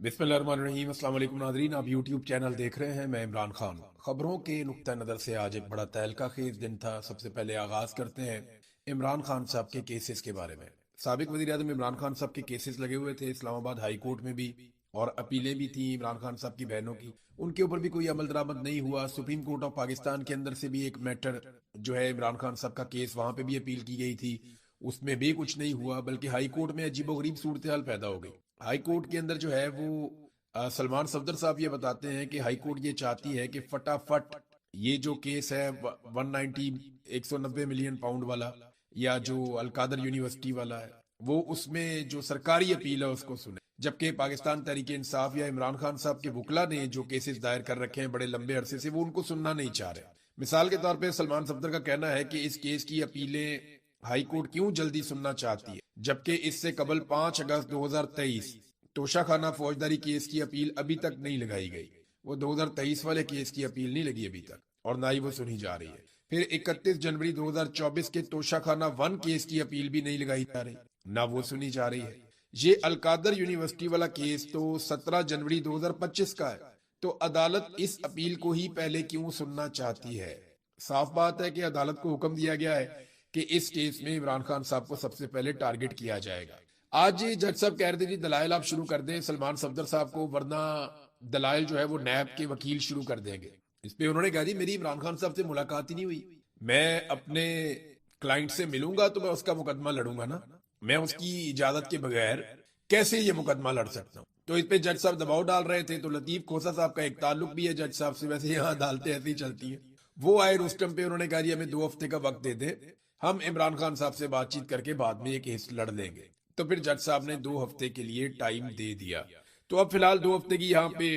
बिस्मिल्लाहिर्रहमानिर्रहीम। अस्सलाम वालेकुम नाज़रीन, आप यूट्यूब चैनल देख रहे हैं। मैं इमरान खान। खबरों के नुक्ता नज़र से आज एक बड़ा तहलका खेज दिन था। सबसे पहले आगाज करते हैं इमरान खान साहब के केसेस के बारे में। साबिक वज़ीर आज़म इमरान खान साहब के केसेस लगे हुए थे इस्लामाबाद हाई कोर्ट में भी, और अपीलें भी थी इमरान खान साहब की बहनों की। उनके ऊपर भी कोई अमल दरामद नहीं हुआ। सुप्रीम कोर्ट ऑफ पाकिस्तान के अंदर से भी एक मैटर जो है इमरान खान साहब का केस, वहां पे भी अपील की गई थी, उसमें भी कुछ नहीं हुआ। बल्कि हाई कोर्ट में अजीबोगरीब सूरत हाल पैदा हो गई। हाई कोर्ट के अंदर जो है वो सलमान सफदर साहब ये बताते हैं कि हाई कोर्ट ये चाहती है कि फटाफट ये जो केस है 190 190 मिलियन पाउंड वाला, या जो अलकादर यूनिवर्सिटी वाला है, वो उसमें जो सरकारी अपील है उसको सुने। जबकि पाकिस्तान तहरीक इंसाफ या इमरान खान साहब के वकला ने जो केसेस दायर कर रखे हैं बड़े लंबे अरसे से, वो उनको सुनना नहीं चाह रहे। मिसाल के तौर पे सलमान सफदर का कहना है कि इस केस की अपीलें हाई कोर्ट क्यों जल्दी सुनना चाहती है, जबकि इससे कबल 5 अगस्त 2023 तोशाखाना फौजदारी केस की अपील अभी तक नहीं लगाई गई। वो 2023 वाले केस की अपील नहीं लगी अभी तक, और ना ही वो सुनी जा रही है। फिर 31 जनवरी 2024 के तोशाखाना 1 केस की अपील भी नहीं लगाई जा रही, ना वो सुनी जा रही है। ये अलकादर यूनिवर्सिटी वाला केस तो 17 जनवरी 2025 का है। तो अदालत इस अपील को ही पहले क्यों सुनना चाहती है? साफ बात है कि अदालत को हुक्म दिया गया है कि इस केस में इमरान खान साहब को सबसे पहले टारगेट किया जाएगा। आज जज साहब कह रहे थे जी दलाइल आप शुरू कर दें सलमान सफदर साहब को, वरना दलाइल जो है वो नैब के वकील शुरू कर देंगे। इस पे उन्होंने कहा जी मेरी इमरान खान साहब से मुलाकात ही नहीं हुई। मैं अपने क्लाइंट से मिलूंगा तो मैं उसका मुकदमा लड़ूंगा ना, मैं उसकी इजाजत के बगैर कैसे ये मुकदमा लड़ सकता हूँ? तो इस पे जज साहब दबाव डाल रहे थे। तो लतीफ खोसा साहब का एक ताल्लुक भी है जज साहब से, वैसे यहाँ अदालतें ऐसी ही चलती है। वो आए रुस्तम पे, उन्होंने कहा जी हमें 2 हफ्ते का वक्त दे दे, हम इमरान खान साहब से बातचीत करके बाद में ये केस लड़ लेंगे। तो फिर जज साहब ने 2 हफ्ते के लिए टाइम दे दिया। तो अब फिलहाल 2 हफ्ते की यहाँ पे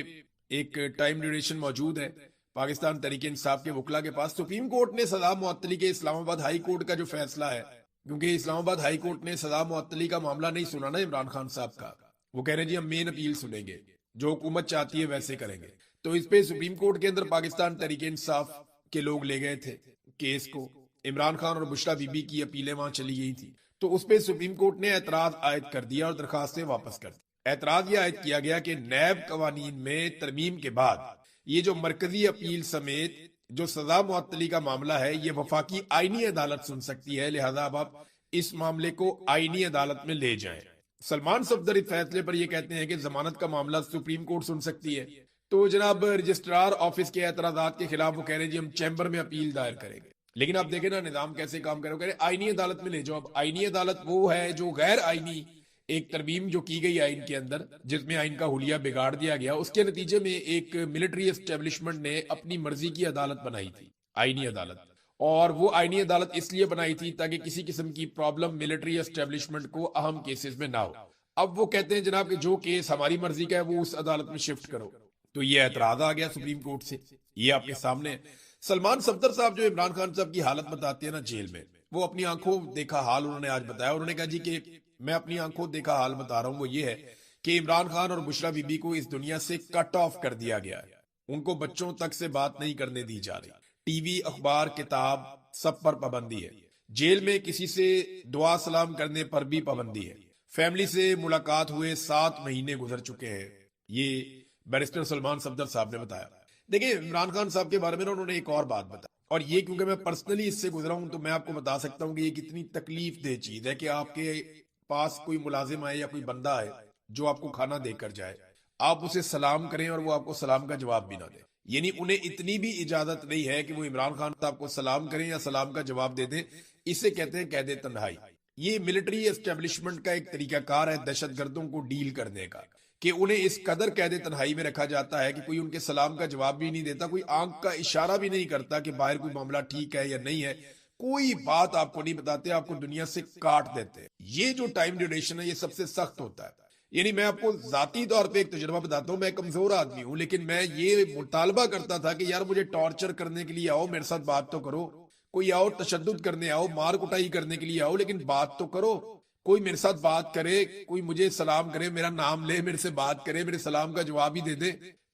एक टाइम ड्यूरेशन मौजूद है पाकिस्तान तरीके इंसाफ के वकला के पास। सुप्रीम कोर्ट ने सजा मुअत्तली के इस्लामाबाद हाई कोर्ट का जो फैसला है, क्योंकि इस्लामाबाद हाई कोर्ट ने सजा मुअत्तली का मामला नहीं सुना ना इमरान खान साहब का, वो कह रहे हैं जी हम मेन अपील सुनेंगे, जो हुकूमत चाहती है वैसे करेंगे। तो इस पे सुप्रीम कोर्ट के अंदर पाकिस्तान तरीके इंसाफ के लोग ले गए थे केस को। इमरान खान और बुशरा बीबी की अपीलें वहां चली गई थी। तो उस पर सुप्रीम कोर्ट ने एतराज आयद कर दिया और दरखास्तें वापस कर दी। एतराज यह आयद किया गया कि नैब कवानीन में तरमीम के बाद ये जो मरकजी अपील समेत जो सजा मुअत्तली का मामला है, ये वफाकी आईनी अदालत सुन सकती है, लिहाजा अब आप इस मामले को आईनी अदालत में ले जाएं। सलमान सफदर इस फैसले पर यह कहते हैं कि जमानत का मामला सुप्रीम कोर्ट सुन सकती है। तो जनाब रजिस्ट्रार ऑफिस के एतराजात के खिलाफ वो कह रहे हैं जी हम चैम्बर में अपील दायर करेंगे। लेकिन आप देखें ना निजाम कैसे काम करे, कह रहे आईनी अदालत में ले जाओ। अब आईनी अदालत वो है जो गैर आईनी एक तरमीम जो की गई आइन के अंदर, जिसमें आइन का हुलिया बिगाड़ दिया गया, उसके नतीजे में एक मिलिट्री एस्टेब्लिशमेंट ने अपनी मर्जी की अदालत बनाई थी, आईनी अदालत। और वो आईनी अदालत इसलिए बनाई थी ताकि किसी किस्म की प्रॉब्लम मिलिट्री एस्टेब्लिशमेंट को अहम केसेस में ना हो। अब वो कहते हैं जनाब कि जो केस हमारी मर्जी का है वो उस अदालत में शिफ्ट करो। तो ये एतराज आ गया सुप्रीम कोर्ट से, ये आपके सामने है। सलमान सफदर साहब जो इमरान खान साहब की हालत बताते हैं ना जेल में, वो अपनी आंखों देखा हाल उन्होंने आज बताया। उन्होंने कहा जी कि मैं अपनी आंखों देखा हाल बता रहा हूं, वो ये है कि इमरान खान और बुशरा बीबी को इस दुनिया से कट ऑफ कर दिया गया है। उनको बच्चों तक से बात नहीं करने दी जा रही। टीवी, अखबार, किताब सब पर पाबंदी है। जेल में किसी से दुआ सलाम करने पर भी पाबंदी है। फैमिली से मुलाकात हुए 7 महीने गुजर चुके हैं, ये बैरिस्टर सलमान सफदर साहब ने बताया। देखिए इमरान खान साहब के बारे में ना उन्होंने एक और बात बताई, और ये क्योंकि मैं पर्सनली इससे गुजरा हूं तो मैं आपको बता सकता हूं कि ये कितनी तकलीफ दे चीज है कि आपके पास कोई मुलाजिम आए या कोई बंदा आए जो आपको खाना देकर जाए, आप उसे सलाम करें और वो आपको सलाम का जवाब भी ना दे। यानी उन्हें इतनी भी इजाजत नहीं है कि वो इमरान खान साहब को सलाम करें या सलाम का जवाब दे दें। इसे कहते हैं कैदे तन्हाई। ये मिलिट्री एस्टेब्लिशमेंट का एक तरीकाकार है दहशतगर्दों को डील करने का, कि उन्हें इस कदर कैदे तन्हाई में रखा जाता है कि कोई उनके सलाम का जवाब भी नहीं देता, कोई आंख का इशारा भी नहीं करता कि बाहर कोई मामला ठीक है या नहीं है, कोई बात आपको नहीं बताते, आपको दुनिया से काट देते हैं। ये जो टाइम ड्यूरेशन है ये सबसे सख्त होता है। यानी मैं आपको जाती तौर पे एक तजुर्बा बताता हूँ, मैं कमजोर आदमी हूँ, लेकिन मैं ये मुतालबा करता था कि यार मुझे टॉर्चर करने के लिए आओ, मेरे साथ बात तो करो। कोई आओ तशद्दुद करने आओ, मार कुटाई करने के लिए आओ, लेकिन बात तो करो। कोई मेरे साथ बात करे, कोई मुझे सलाम करे, मेरा नाम ले, मेरे से बात करे, मेरे सलाम का जवाब ही दे दे।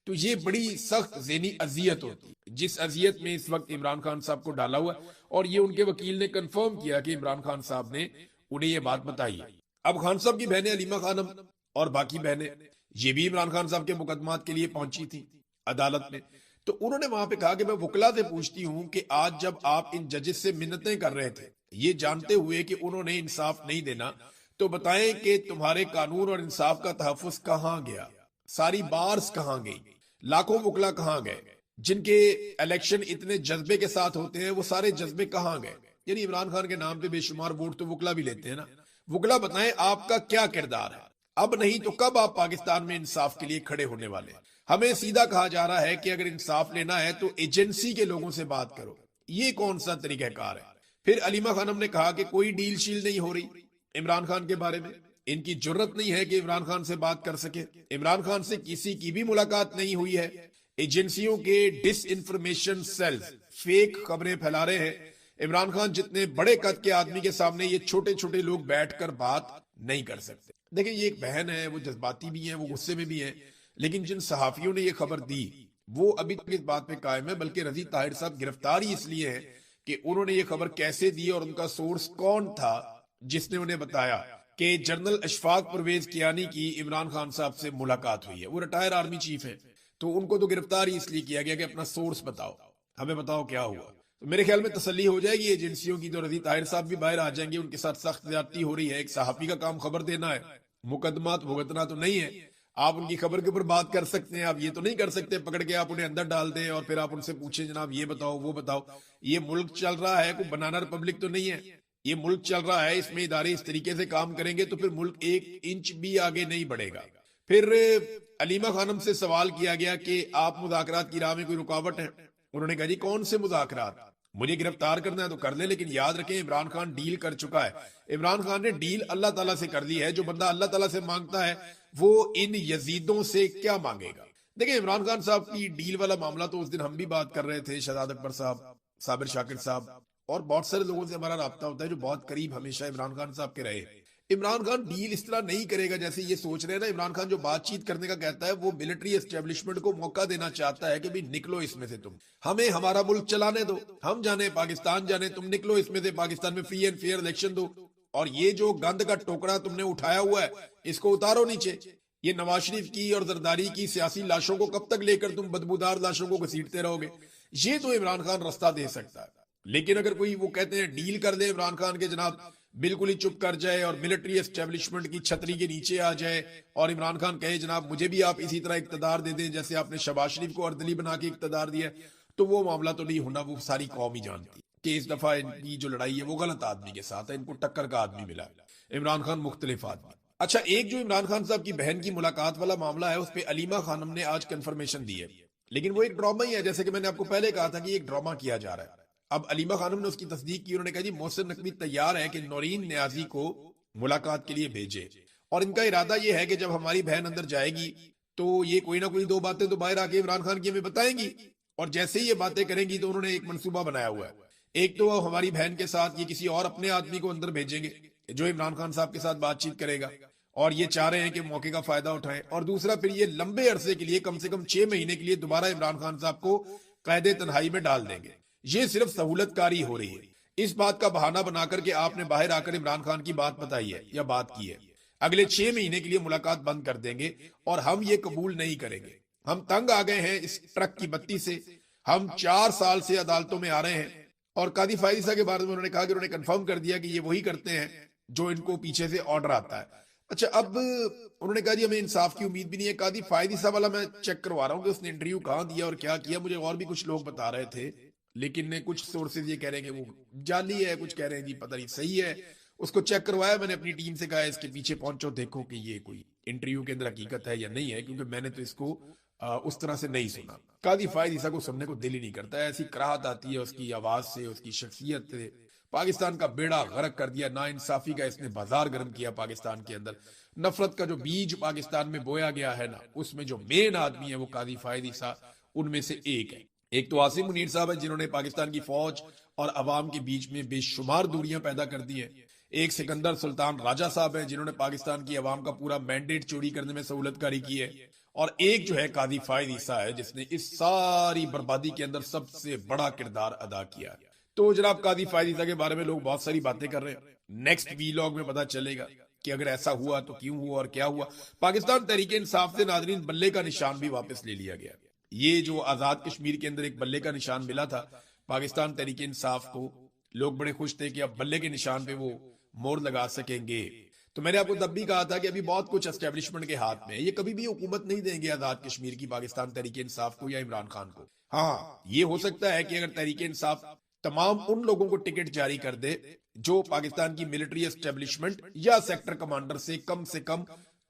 तो ये बड़ी सख्त ज़हनी अजियत होती है, जिस अजियत में इस वक्त इमरान खान साहब को डाला हुआ। और ये उनके वकील ने कंफर्म किया कि इमरान खान साहब ने उन्हें ये बात बताई है। अब खान साहब की बहनें अलीमा खानम और बाकी बहनें, ये भी इमरान खान साहब के मुकदमात के लिए पहुंची थी अदालत में। तो उन्होंने वहां पे कहा कि मैं वकला से पूछती हूं कि आज जब आप इन जजेस से मिन्नतें कर रहे थे, ये जानते हुए कि उन्होंने इंसाफ नहीं देना, तो बताएं कि तुम्हारे कानून और इंसाफ का तहफ्फुज कहां गया, सारी बार्स कहां गई, लाखों वकला कहां गए, जिनके इलेक्शन इतने जज्बे के साथ होते हैं, वो सारे जज्बे कहां गए। यानी इमरान खान के नाम पे बेशुमार वोट तो वकला भी लेते हैं ना। वकला बताएं आपका क्या किरदार है, अब नहीं तो कब आप पाकिस्तान में इंसाफ के लिए खड़े होने वाले हैं। हमें सीधा कहा जा रहा है कि अगर इंसाफ लेना है तो एजेंसी के लोगों से बात करो। ये कौन सा तरीकाकार है। फिर अलीमा खानम ने कहा कि कोई डील शील नहीं हो रही इमरान खान के बारे में, इनकी जरूरत नहीं है कि इमरान खान से बात कर सके, इमरान खान से किसी की भी मुलाकात नहीं हुई है। एजेंसियों के डिस इंफॉर्मेशन सेल्स फेक खबरें फैला रहे हैं। इमरान खान जितने बड़े कद के आदमी के सामने ये छोटे छोटे लोग बैठकर बात नहीं कर सकते। देखिए, ये एक बहन है, वो जज्बाती भी है, वो गुस्से में भी है, लेकिन जिन सहाफियों ने ये खबर दी वो अभी तक इस बात पे कायम है। बल्कि रजी ताहिर साहब गिरफ्तार ही इसलिए है कि उन्होंने ये खबर कैसे दी और उनका सोर्स कौन था जिसने उन्हें बताया कि जनरल अशफाक परवेज कियानी की इमरान खान साहब से मुलाकात हुई है। वो रिटायर आर्मी चीफ है, तो उनको तो गिरफ्तार ही इसलिए किया गया कि अपना सोर्स बताओ, हमें बताओ क्या हुआ। तो मेरे ख्याल में तसल्ली हो जाएगी एजेंसियों की, तो रजी ताहिर साहब भी बाहर आ जाएंगे। उनके साथ सख्त ज्यादती हो रही है। एक सहाफी का काम खबर देना है, मुकदमात भुगतना तो नहीं है। आप उनकी खबर के ऊपर बात कर सकते हैं, आप ये तो नहीं कर सकते पकड़ के आप उन्हें अंदर डाल दें और फिर आप उनसे पूछें जनाब ये बताओ वो बताओ। ये मुल्क चल रहा है, कोई बनाना रिपब्लिक तो नहीं है। ये मुल्क चल रहा है, इसमें इदारे इस तरीके से काम करेंगे तो फिर मुल्क एक इंच भी आगे नहीं बढ़ेगा। फिर अलीमा खानम से सवाल किया गया कि आप मुज़ाकरात की राह में कोई रुकावट है। उन्होंने कहा जी कौन से मुज़ाकरात, मुझे गिरफ्तार करना है तो कर ले, लेकिन याद रखें इमरान खान डील कर चुका है। इमरान खान ने डील अल्लाह ताला से कर ली है। जो बंदा अल्लाह ताला से मांगता है वो इन यजीदों से क्या मांगेगा। देखिए, इमरान खान साहब की डील वाला मामला तो उस दिन हम भी बात कर रहे थे, शहजाद अकबर साहब, साबिर शाकिर साहब और बहुत सारे लोगों से हमारा राब्ता होता है जो बहुत करीब हमेशा इमरान खान साहब के रहे। इमरान खान डील इस तरह नहीं करेगा जैसे ये सोच रहे हैं ना। इमरान खान जो बातचीत करने का कहता है वो मिलिट्री एस्टेब्लिशमेंट को मौका देना चाहता है कि भाई निकलो इसमें से, तुम हमें हमारा मुल्क चलाने दो, हम जाने पाकिस्तान जाने, तुम निकलो इसमें से, पाकिस्तान में फ्री एंड फेयर इलेक्शन दो और ये जो गंद का टोकरा तुमने उठाया हुआ है इसको उतारो नीचे। ये नवाज शरीफ की और जरदारी की सियासी लाशों को कब तक लेकर तुम बदबूदार लाशों को घसीटते रहोगे। ये तो इमरान खान रास्ता दे सकता है। लेकिन अगर कोई वो कहते हैं डील कर दे इमरान खान के, जनाब बिल्कुल ही चुप कर जाए और मिलिट्री एस्टेब्लिशमेंट की छतरी के नीचे आ जाए और इमरान खान कहे जनाब मुझे भी आप इसी तरह इक्तदार दे दें जैसे आपने शहबाज शरीफ को अर्दली बना के इक्तदार दिया, तो वो मामला तो नहीं होना। वो सारी कौम ही जानती कि इस दफा इनकी जो लड़ाई है वो गलत आदमी के साथ है, इनको टक्कर का आदमी मिला है। इमरान खान मुख्तलिफ आदमी। अच्छा, एक जो इमरान खान साहब की बहन की मुलाकात वाला मामला है उस पर अलीमा खानम ने आज कंफर्मेशन दी है, लेकिन वो एक ड्रामा ही है। जैसे कि मैंने आपको पहले कहा था कि एक ड्रामा किया जा रहा है। अब अलीमा खानम ने उसकी तस्दीक की। उन्होंने कहा जी मोहसिन नकवी तैयार है कि नौरीन न्याजी को मुलाकात के लिए भेजे और इनका इरादा ये है कि जब हमारी बहन अंदर जाएगी तो ये कोई ना कोई दो बातें तो बाहर आके इमरान खान की हमें बताएंगी और जैसे ही ये बातें करेंगी तो उन्होंने एक मंसूबा बनाया हुआ है। एक तो हमारी बहन के साथ ये किसी और अपने आदमी को अंदर भेजेंगे जो इमरान खान साहब के साथ बातचीत करेगा और ये चाह रहे हैं कि मौके का फायदा उठाएं। और दूसरा, फिर ये लंबे अरसे के लिए कम से कम 6 महीने के लिए दोबारा इमरान खान साहब को कैद तन्हाई में डाल देंगे। ये सिर्फ सहूलतकारी हो रही है। इस बात का बहाना बनाकर के आपने बाहर आकर इमरान खान की बात बताई है या बात की है। अगले 6 महीने के लिए मुलाकात बंद कर देंगे और हम ये कबूल नहीं करेंगे। हम तंग आ गए हैं इस ट्रक की बत्ती से। हम 4 साल से अदालतों में आ रहे हैं। और कादी फायदा के बारे में उन्होंने कहा कि उन्होंने कंफर्म कर दिया कि ये वही करते हैं जो इनको पीछे से ऑर्डर आता है। अच्छा, अब उन्होंने कहा जी हमें इंसाफ की उम्मीद भी नहीं है। कादी फायदा वाला मैं चेक करवा रहा हूँ कि उसने इंटरव्यू कहाँ दिया और क्या किया। मुझे और भी कुछ लोग बता रहे थे, लेकिन कुछ सोर्सेज ये कह रहे हैं कि वो जाली है, कुछ कह रहे हैं जी पता नहीं सही है। उसको चेक करवाया मैंने, अपनी टीम से कहा इसके पीछे पहुंचो देखो कि ये कोई इंटरव्यू के अंदर हकीकत है या नहीं है, क्योंकि मैंने तो इसको उस तरह से नहीं सुना। कादी फायदा को सुनने को दिल ही नहीं करता है। ऐसी कराहत आती है उसकी आवाज से, उसकी शख्सियत से। पाकिस्तान का बेड़ा गर्क कर दिया, ना इंसाफी का इसने बाजार गर्म किया पाकिस्तान के अंदर। नफरत का जो बीज पाकिस्तान में बोया गया है ना, उसमें जो मेन आदमी है वो कादी फायदा उनमें से एक है। एक तो आसिम मुनीर साहब है जिन्होंने पाकिस्तान की फौज और अवाम के बीच में बेशुमार दूरियां पैदा कर दी है। एक सिकंदर सुल्तान राजा साहब है जिन्होंने पाकिस्तान की अवाम का पूरा मैंडेट चोरी करने में सहूलतकारी की है। और एक जो है कादी फायदा है जिसने इस सारी बर्बादी के अंदर सबसे बड़ा किरदार अदा किया। तो जनाब कादी फायदा के बारे में लोग बहुत सारी बातें कर रहे हैं। नेक्स्ट वीलॉग में पता चलेगा कि अगर ऐसा हुआ तो क्यों हुआ और क्या हुआ। पाकिस्तान तहरीक इंसाफ से नाजरीन बल्ले का निशान भी वापस ले लिया गया। ये जो आजाद कश्मीर के अंदर एक बल्ले का निशान मिला था पाकिस्तान तहरीक इंसाफ को, लोग बड़े खुश थे कि अब बल्ले के निशान पे वो मोहर लगा सकेंगे। तो मैंने आपको तब भी कहा था कि अभी बहुत कुछ एस्टेब्लिशमेंट के हाथ में है, ये कभी भी हुकूमत नहीं देंगे आजाद कश्मीर की पाकिस्तान तहरीक इंसाफ को या इमरान खान को। हाँ, ये हो सकता है कि अगर तहरीक इंसाफ तमाम उन लोगों को टिकट जारी कर दे जो पाकिस्तान की मिलिट्री एस्टेब्लिशमेंट या सेक्टर कमांडर से कम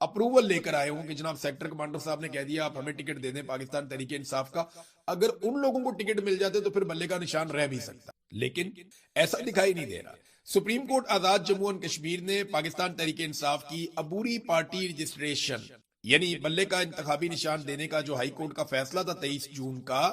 अप्रूवल लेकर आए हों कि जनाब सेक्टर कमांडर साहब ने कह दिया आप हमें टिकट दे दें पाकिस्तान तहरीक इंसाफ का। अगर उन लोगों को टिकट मिल जाते तो फिर बल्ले का निशान रह भी सकता, लेकिन ऐसा दिखाई नहीं दे रहा। Supreme court Azad Jammu and Kashmir ने पाकिस्तान तहरीक इंसाफ की अबूरी पार्टी रजिस्ट्रेशन यानी बल्ले का इंतखाबी निशान देने का जो हाई कोर्ट का फैसला था 23 जून का,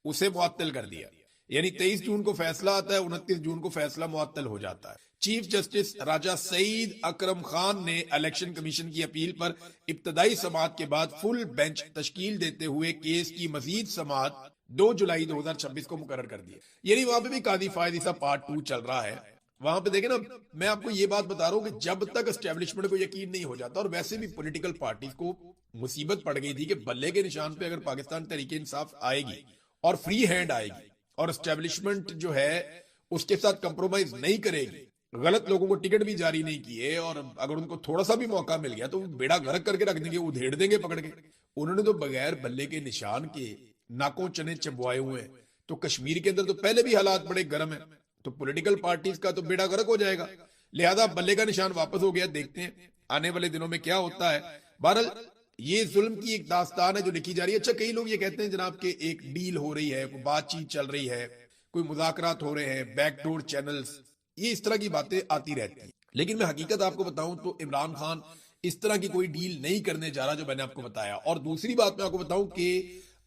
उसे मुअत्तल कर दिया। यानी 23 जून को फैसला आता है, 29 जून को फैसला मुअत्तल हो जाता है। चीफ जस्टिस राजा सईद अकरम खान ने इलेक्शन कमीशन की अपील पर इब्तदाई समाअत के बाद फुल बेंच तश्कील देते हुए केस की मजीद समाअत 2 जुलाई 2026 को मुकर्रर कर दी। यानी वहां पे भी कादी फायदी सा पार्ट 2 चल रहा है। वहां पे देखे ना, मैं आपको ये बात बता रहा हूं कि जब तक एस्टेब्लिशमेंट को यकीन नहीं हो जाता, और वैसे भी पॉलिटिकल पार्टीज को मुसीबत पड़ गई थी कि बल्ले के निशान पे अगर पाकिस्तान तहरीक इंसाफ आएगी और फ्री हैंड आएगी और एस्टेब्लिशमेंट जो है उसके साथ कंप्रोमाइज नहीं करेगी, गलत लोगों को टिकट भी जारी नहीं किए, और अगर उनको थोड़ा सा भी मौका मिल गया तो बेड़ा गर्क करके रख देंगे, उधेड़ देंगे पकड़ के। उन्होंने तो बगैर बल्ले के निशान के नाकों चने चबवाए हुए हैं। तो कश्मीर के अंदर तो पहले भी हालात बड़े गर्म है, तो पॉलिटिकल पार्टीज का तो बेड़ा गर्क हो जाएगा। लिहाजा बल्ले का निशान वापस हो गया, देखते हैं आने वाले दिनों में क्या होता है। बहरहाल ये जुल्म की एक दास्तान है जो लिखी जा रही है। अच्छा, कई लोग ये कहते हैं जनाब कि एक डील हो रही है, कोई बातचीत चल रही है, कोई मुज़ाकरात हो रहे हैं, बैकडोर चैनल्स, ये इस तरह की बातें आती रहती हैं। लेकिन मैं हकीकत आपको बताऊं तो इमरान खान इस तरह की कोई डील नहीं करने जा रहा जो मैंने आपको बताया। और दूसरी बात मैं आपको बताऊं कि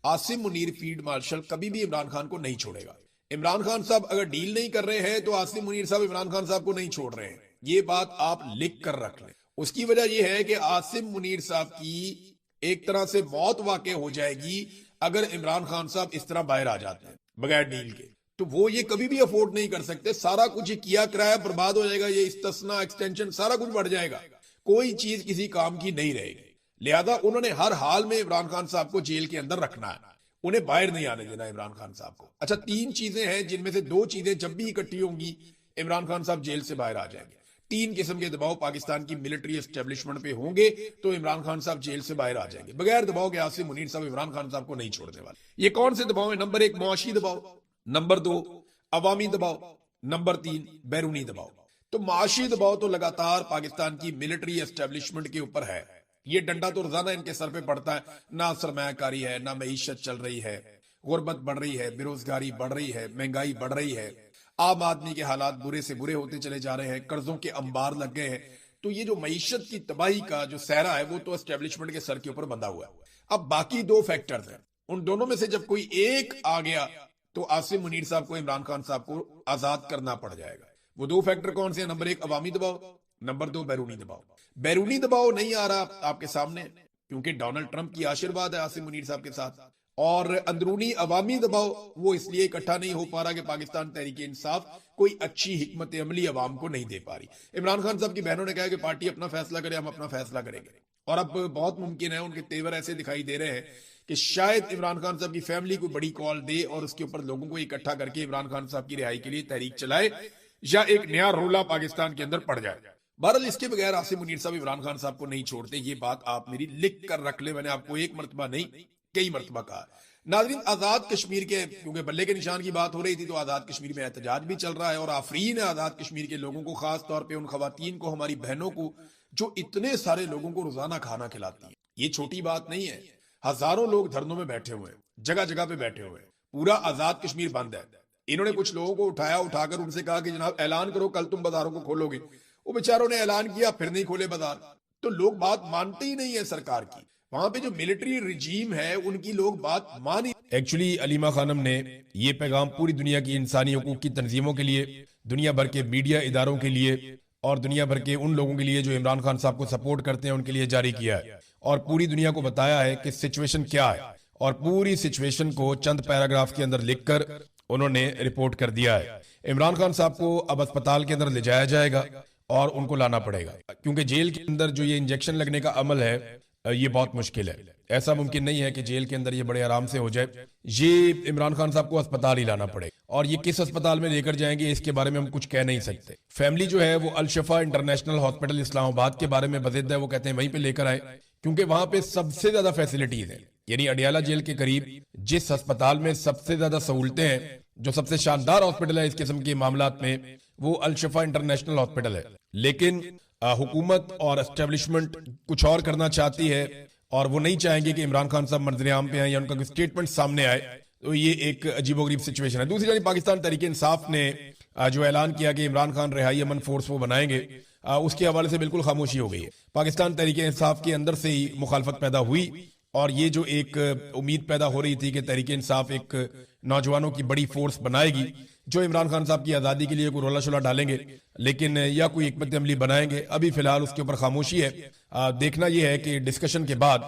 आसिम मुनीर फील्ड मार्शल कभी भी इमरान खान को नहीं छोड़ेगा। इमरान खान साहब अगर डील नहीं कर रहे हैं तो आसिम मुनीर साहब इमरान खान साहब को नहीं छोड़ रहे हैं। ये बात आप लिख कर रख लें। उसकी वजह यह है कि आसिम मुनीर साहब की एक तरह से मौत वाकई हो जाएगी अगर इमरान खान साहब इस तरह बाहर आ जाते हैं बगैर डील के। तो वो ये कभी भी अफोर्ड नहीं कर सकते। सारा कुछ ये किया कराया बर्बाद हो जाएगा, ये इस्तेस्ना एक्सटेंशन सारा कुछ बढ़ जाएगा, कोई चीज किसी काम की नहीं रहेगी। लिहाजा उन्होंने हर हाल में इमरान खान साहब को जेल के अंदर रखना है, उन्हें बाहर नहीं आने देना इमरान खान साहब को। अच्छा, 3 चीजें हैं जिनमें से 2 चीजें जब भी इकट्ठी होंगी इमरान खान साहब जेल से बाहर आ जाएंगे। 3 किस्म के दबाव पाकिस्तान की मिलिट्री एस्टेब्लिशमेंट पे होंगे तो इमरान खान साहब जेल से बाहर आ जाएंगे। बगैर दबाव के आसिम मुनीर साहब इमरान खान साहब को नहीं छोड़ने वाले। ये कौन से दबाव है? नंबर 1 मुआशी दबाव, नंबर 2 अवामी दबाव, नंबर 3 बैरूनी दबाव। तो माशी दबाव तो लगातार पाकिस्तान की मिलिट्री एस्टेब्लिशमेंट के ऊपर है। ये डंडा तो रोजाना इनके सर पे पड़ता है। ना सरमायाकारी है, ना मईशत चल रही है, गुर्बत बढ़ रही है, बेरोजगारी बढ़ रही है, महंगाई बढ़ रही है, आम आदमी के हालात बुरे से बुरे होते चले जा रहे हैं, कर्जों के अंबार लग गए हैं। तो ये जो मईशत की तबाही का जो सहरा है वो तो एस्टेब्लिशमेंट के सर के ऊपर बंधा हुआ है। अब बाकी 2 फैक्टर्स हैं, उन दोनों में से जब कोई एक आ गया तो आसिम मुनीर साहब को इमरान खान साहब को आजाद करना पड़ जाएगा। वो 2 फैक्टर कौन से हैं? नंबर 1 अवामी दबाव, नंबर 2 बैरूनी दबाव। बैरूनी दबाव नहीं आ रहा आपके सामने क्योंकि डोनाल्ड ट्रंप की आशीर्वाद है आसिम मुनीर साहब के साथ, और अंदरूनी अवामी दबाव वो इसलिए इकट्ठा नहीं हो पा रहा कि पाकिस्तान तहरीक इंसाफ कोई अच्छी हिकमत अमली अवाम को नहीं दे पा रही। इमरान खान साहब की बहनों ने कहा कि पार्टी अपना फैसला करे, हम अपना फैसला करेंगे। और अब बहुत मुमकिन है, उनके तेवर ऐसे दिखाई दे रहे हैं कि शायद इमरान खान साहब की फैमिली को बड़ी कॉल दे और उसके ऊपर लोगों को इकट्ठा करके इमरान खान साहब की रिहाई के लिए तहरीक चलाए, या एक नया रोला पाकिस्तान के अंदर पड़ जाए। बहरहाल इसके बगैर आसिम मुनीर साहब इमरान खान साहब को नहीं छोड़ते। ये बात आप मेरी लिख कर रख ले, मैंने आपको एक मरतबा नहीं कई मरतबा कहा। नाज़रीन, आजाद कश्मीर के क्योंकि बल्ले के निशान की बात हो रही थी तो आजाद कश्मीर में एहतजाज भी चल रहा है, और आफरीन है आजाद कश्मीर के लोगों को, खास तौर पे उन खवातीन को, हमारी बहनों को जो इतने सारे लोगों को रोजाना खाना खिलाती हैं। ये छोटी बात नहीं है। हजारों लोग धरनों में बैठे हुए हैं, जगह जगह पे बैठे हुए हैं, पूरा आजाद कश्मीर बंद है। इन्होंने कुछ लोगों को उठाकर उनसे कहा कि जनाब ऐलान करो कल तुम बाजारों को खोलोगे। वो बेचारों ने ऐलान किया, फिर नहीं खोले बाजार। तो लोग बात मानते ही नहीं है सरकार की। वहां पे जो मिलिट्री रिजीम है उनकी लोग बात मान ही। एक्चुअली अलीमा खानम ने ये पैगाम पूरी दुनिया की इंसानी हकूक की तंजीमों के लिए, दुनिया भर के मीडिया इदारों के लिए और दुनिया भर के उन लोगों के लिए जो इमरान खान साहब को सपोर्ट करते हैं उनके लिए जारी किया है, और पूरी दुनिया को बताया है कि सिचुएशन क्या है, और पूरी सिचुएशन को चंद पैराग्राफ के अंदर लिखकर उन्होंने रिपोर्ट कर दिया है। इमरान खान साहब को अब अस्पताल के अंदर ले जाया जाएगा और उनको लाना पड़ेगा, क्योंकि जेल के अंदर जो ये इंजेक्शन लगने का अमल है ये बहुत मुश्किल है। ऐसा मुमकिन नहीं है कि जेल के अंदर ये बड़े आराम से हो जाए। ये इमरान खान साहब को अस्पताल ही लाना पड़ेगा, और ये किस अस्पताल में लेकर जाएंगे इसके बारे में हम कुछ कह नहीं सकते। फैमिली जो है वो अल शफा इंटरनेशनल हॉस्पिटल इस्लामाबाद के बारे में बज़िद है, वो कहते हैं वहीं पे लेकर आए, क्योंकि वहां पे सबसे ज्यादा फैसिलिटीज है। यानी अडियाला जेल के करीब जिस अस्पताल में सबसे ज्यादा सहूलतें हैं, जो सबसे शानदार हॉस्पिटल है इस किस्म के मामलात में, वो अल शफा इंटरनेशनल हॉस्पिटल है। लेकिन हुकूमत और एस्टेब्लिशमेंट कुछ और करना चाहती है, और वो नहीं चाहेंगे कि इमरान खान साहब मंजर-ए-आम पे आए या उनका कोई स्टेटमेंट सामने आए। तो ये एक अजीबोगरीब सिचुएशन है। दूसरी जानी पाकिस्तान तहरीक इंसाफ ने जो ऐलान किया कि इमरान खान रिहाई अमन फोर्स वो बनाएंगे, उसके हवाले से बिल्कुल खामोशी हो गई है। पाकिस्तान तहरीक इंसाफ के अंदर से ही मुखालफत पैदा हुई, और ये जो एक उम्मीद पैदा हो रही थी कि तहरीक इंसाफ एक नौजवानों की बड़ी फोर्स बनाएगी जो इमरान खान साहब की आज़ादी के लिए कोई रोला शोला डालेंगे, लेकिन या कोई हिकमत अमली बनाएंगे, अभी फिलहाल उसके ऊपर खामोशी है। देखना यह है कि डिस्कशन के बाद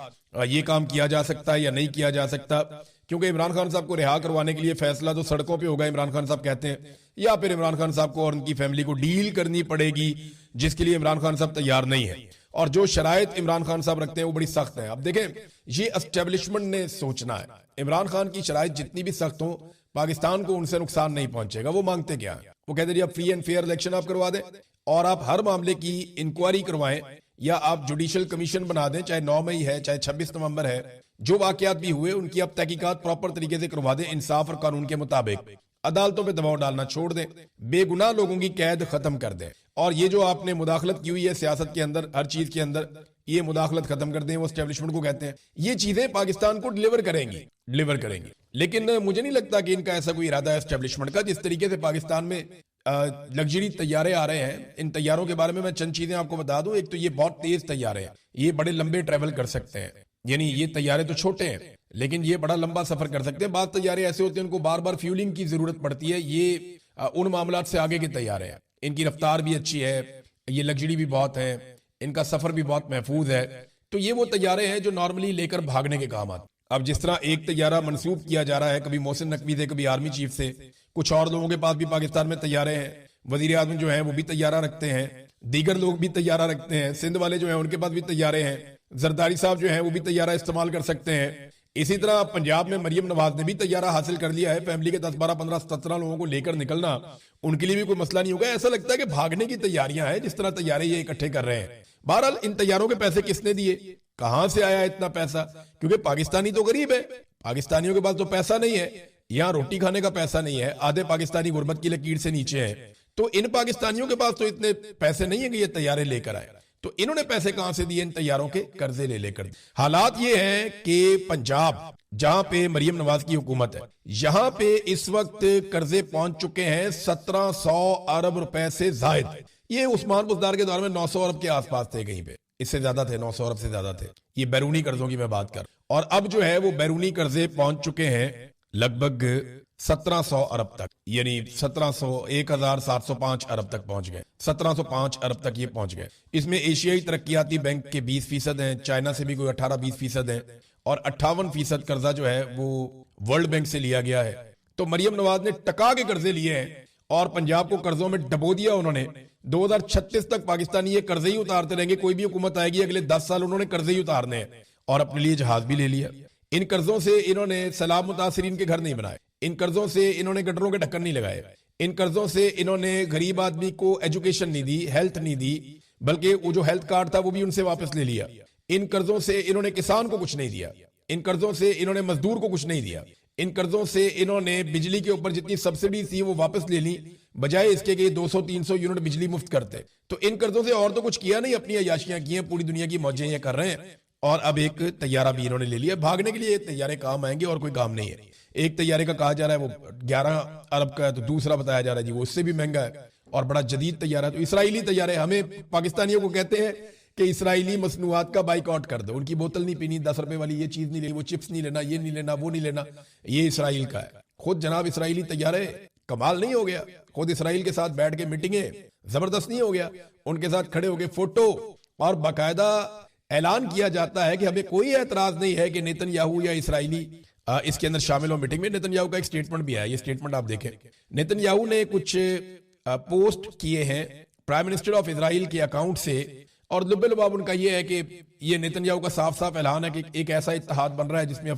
ये काम किया जा सकता है या नहीं किया जा सकता, क्योंकि इमरान खान साहब को रिहा करवाने के लिए फैसला तो सड़कों पे होगा, इमरान खान साहब कहते हैं, या फिर इमरान खान साहब को और उनकी फैमिली को डील करनी पड़ेगी, जिसके लिए इमरान खान साहब तैयार नहीं है। और जो शराइत इमरान खान साहब रखते हैं वो बड़ी सख्त है। अब देखें, ये एस्टेब्लिशमेंट ने सोचना है, इमरान खान की शराइत जितनी भी सख्त हो, पाकिस्तान को उनसे नुकसान नहीं पहुंचेगा। वो मांगते क्या है? वो कहते हैं फ्री एंड फेयर इलेक्शन आप करवा दें, और आप हर मामले की इंक्वायरी करवाएं, या आप जुडिशियल कमीशन बना दें, चाहे 9 मई है चाहे 26 नवंबर है, जो वाकयात भी हुए उनकी आप तहकीकात प्रॉपर तरीके से करवा दें, इंसाफ और कानून के मुताबिक। अदालतों पे दबाव डालना छोड़ दें, बेगुनाह लोगों की कैद खत्म कर दें, और ये जो आपने मुदाखलत की हुई है सियासत के अंदर, हर चीज के अंदर, ये मुदाखलत खत्म कर दें। वो एस्टेब्लिशमेंट को कहते हैं ये चीजें पाकिस्तान को डिलीवर करेंगी। लेकिन मुझे नहीं लगता कि इनका ऐसा कोई इरादा है एस्टेब्लिशमेंट का। जिस तरीके से पाकिस्तान में लग्जरी तैयारे आ रहे हैं, इन तैयारों के बारे में मैं चंद चीजें आपको बता दूं। एक तो ये बहुत तेज तैयारे हैं, ये बड़े लंबे ट्रेवल कर सकते हैं, यानी ये तैयारे तो छोटे हैं लेकिन ये बड़ा लंबा सफर कर सकते हैं। बाद तैयारे ऐसे होते हैं उनको बार बार फ्यूलिंग की जरूरत पड़ती है, ये उन मामलात से आगे के तैयारे हैं। इनकी रफ्तार भी अच्छी है, ये लग्जरी भी बहुत है, इनका सफर भी बहुत महफूज है। तो ये वो तैयारे हैं जो नॉर्मली लेकर भागने के काम आते। अब जिस तरह एक तैयारा मंसूब किया जा रहा है, कभी मोहसिन नकवी से, कभी आर्मी चीफ से, कुछ और लोगों के पास भी पाकिस्तान में तैयारे हैं। वजीर आजम जो है वो भी तैयारा रखते हैं, दीगर लोग भी तैयारा रखते हैं, सिंध वाले जो है उनके पास भी तैयारे हैं, जरदारी साहब जो है वो भी तैयारा इस्तेमाल कर सकते हैं। इसी तरह पंजाब में मरियम नवाज ने भी तैयारा हासिल कर लिया है। फैमिली के 10, 12, 15, 17 लोगों को लेकर निकलना उनके लिए भी कोई मसला नहीं होगा। ऐसा लगता है कि भागने की तैयारियां हैं, जिस तरह तैयारे ये इकट्ठे कर रहे हैं। बहरहाल इन तैयारों के पैसे किसने दिए, कहां से आया इतना पैसा? क्योंकि पाकिस्तानी तो गरीब है, पाकिस्तानियों के पास तो पैसा नहीं है, यहाँ रोटी खाने का पैसा नहीं है, आधे पाकिस्तानी गुर्बत की लकीर से नीचे है। तो इन पाकिस्तानियों के पास तो इतने पैसे नहीं है कि ये तैयारे लेकर आए। तो इन्होंने पैसे कहां से दिए? इन तैयारों के कर्जे ले लेकर। हालात ये हैं कि पंजाब जहां पे मरियम नवाज की हुकूमत है, यहां पे इस वक्त कर्जे पहुंच चुके हैं 1700 अरब रुपए से जायद। ये उस्मान बुज़दार के दौर में 900 अरब के आसपास थे, कहीं पे इससे ज्यादा थे, 900 अरब से ज्यादा थे। ये बैरूनी कर्जों की मैं बात कर, और अब जो है वो बैरूनी कर्जे पहुंच चुके हैं लगभग 1700 अरब तक, यानी 1700 1705 अरब तक पहुंच गए, 1705 अरब तक ये पहुंच गए। इसमें एशियाई तरक्याती बैंक के 20% हैं, चाइना से भी कोई 18-20% है, और 58% कर्जा जो है वो वर्ल्ड बैंक से लिया गया है। तो मरियम नवाज ने टका के कर्जे लिए हैं और पंजाब को कर्जों में डबो दिया उन्होंने। 2036 तक पाकिस्तानी ये कर्जे ही उतारते रहेंगे, कोई भी हुकूमत आएगी अगले 10 साल उन्होंने कर्जे ही उतारने हैं, और अपने लिए जहाज भी ले लिया। इन कर्जों से इन्होंने सैलाब मुतासरीन के घर नहीं बनाए, इन कर्जों से इन्होंने गटरों के ढक्कन नहीं लगाए, इन कर्जों से इन्होंने गरीब आदमी को एजुकेशन नहीं दी, हेल्थ नहीं दी, बल्कि वो जो हेल्थ कार्ड था वो भी उनसे वापस ले लिया। इन कर्जों से इन्होंने किसान को कुछ नहीं दिया, इन कर्जों से इन्होंने मजदूर को कुछ नहीं दिया, इन कर्जों से इन्होंने बिजली के ऊपर जितनी सब्सिडी थी वो वापस ले ली, बजाय इसके कि 200-300 यूनिट बिजली मुफ्त करते। तो इन कर्जों से और तो कुछ किया नहीं, अपनी अयाशियां की हैं, पूरी दुनिया की मौजें ये कर रहे हैं। और अब एक तैयारा भी इन्होंने ले लिया, भागने के लिए तैयारे काम आएंगे और कोई काम नहीं है। एक तैयारे का कहा जा रहा है वो 11 अरब का है, तो दूसरा बताया जा रहा है जी वो उससे भी महंगा है और बड़ा जदीद तैयारा। तो इसराइली तैयारे, हमें पाकिस्तानियों को कहते हैं कि इसराइली मसनूआत का बाइकआउट कर दो, उनकी बोतल नहीं पीनी, 10 रुपए वाली ये चीज नहीं लेनी, वो चिप्स नहीं लेना, ये नहीं लेना, वो नहीं लेना, ये इसराइल का है। खुद जनाब इसराइली तैयारे कमाल नहीं हो गया, खुद इसराइल के साथ बैठ के मीटिंगें जबरदस्त नहीं हो गया, उनके साथ खड़े होके फोटो, और बाकायदा ऐलान किया जाता है कि हमें कोई एतराज नहीं है कि नेतन्याहू या इसराइली इसके अंदर शामिल हो मीटिंग में। नेतन्याहू का एक स्टेटमेंट भी आया, ये स्टेटमेंट आप देखें। नेतन्याहू ने कुछ पोस्ट किए हैं प्राइम मिनिस्टर ऑफ इसराइल के अकाउंट से। और लुब्बे लुबाब उनका यह है कि ये नेतन्याहू का साफ साफ ऐलान है कि एक ऐसा इत्तेहाद बन रहा है जिसमें